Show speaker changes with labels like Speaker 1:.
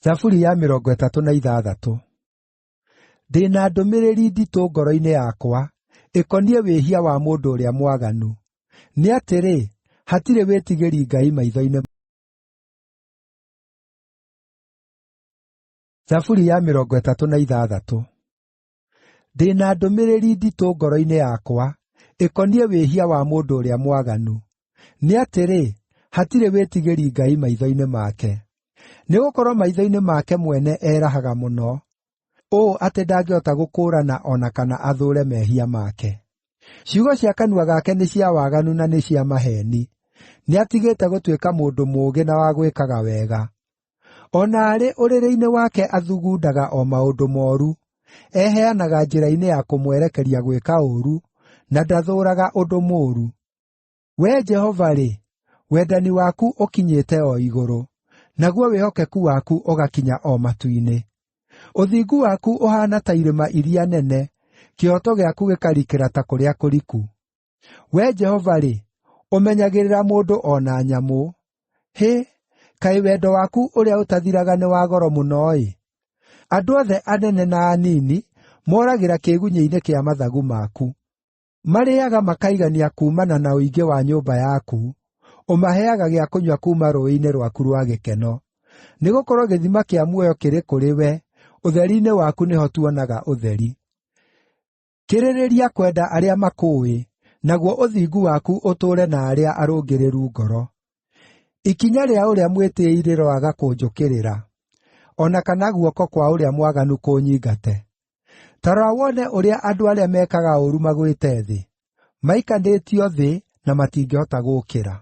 Speaker 1: Thaburi ya 36. Ndĩ na ndũmĩrĩri nditũ ngoro-inĩ yakwa, ĩkoniĩ wĩhia wa mũndũ ũrĩa mwaganu. Nĩ atĩrĩ, hatirĩ wĩtigĩri Ngai maitho-inĩ. Thaburi ya 36. Ndĩ na ndũmĩrĩri nditũ ngoro-inĩ yakwa, ĩkoniĩ wĩhia wa mũndũ ũrĩa mwaganu. Nĩ atĩrĩ, hatirĩ wĩtigĩri Ngai maitho-inĩ make. Nĩgũkorwo maitho-inĩ make mwene erahaga mũno, ũũ atĩ ndangĩhota gũkũũrana o na kana athũũre mehia make. Ciugo cia kanua gake nĩ cia waganu na nĩ cia maheeni. Nĩatigĩte gũtuĩka mũndũ mũũgĩ na wa gwĩkaga wega. O na arĩ ũrĩrĩ-inĩ wake athugundaga o maũndũ mooru. Eheanaga njĩra-inĩ ya kũmwerekeria gwĩka ũũru, na ndathũũraga ũndũ mũũru. Wee Jehova-rĩ, wendani waku ũkinyĩte o igũrũ, naguo wĩhokeku waku ũgakinya o matu-inĩ. Ũthingu waku ũhaana ta irĩma iria nene, kĩhooto gĩaku gĩkarikĩra ta kũrĩa kũriku. Wee Jehova-rĩ, ũmenyagĩrĩra mũndũ o na nyamũ. Hĩ, kaĩ wendo waku ũrĩa ũtathiraga nĩ wa goro mũno-ĩ! Andũ othe anene na anini moragĩra kĩĩgunyĩ-inĩ kĩa mathagu maku. Marĩĩaga makaigania kuumana na ũingĩ wa nyũmba yaku, ũmaheaga gĩa kũnyua kuuma rũũĩ-inĩ rwaku rwa gĩkeno. Nĩgũkorwo gĩthima kĩa muoyo kĩrĩ kũrĩ we, ũtheri-inĩ waku nĩho tuonaga ũtheri. Kĩrĩrĩria kwenda arĩa makũũĩ, naguo ũthingu waku ũtũũre na arĩa arũngĩrĩru ngoro. Ikinya rĩa ũrĩa mwĩtĩĩi rĩroaga kũnjũkĩrĩra, o na kana guoko kwa ũrĩa mwaganu kũnyingate. Ta rora wone ũrĩa andũ arĩa mekaga ũũru magwĩte thĩ, maikanĩtio thĩ na matingĩhota gũũkĩra.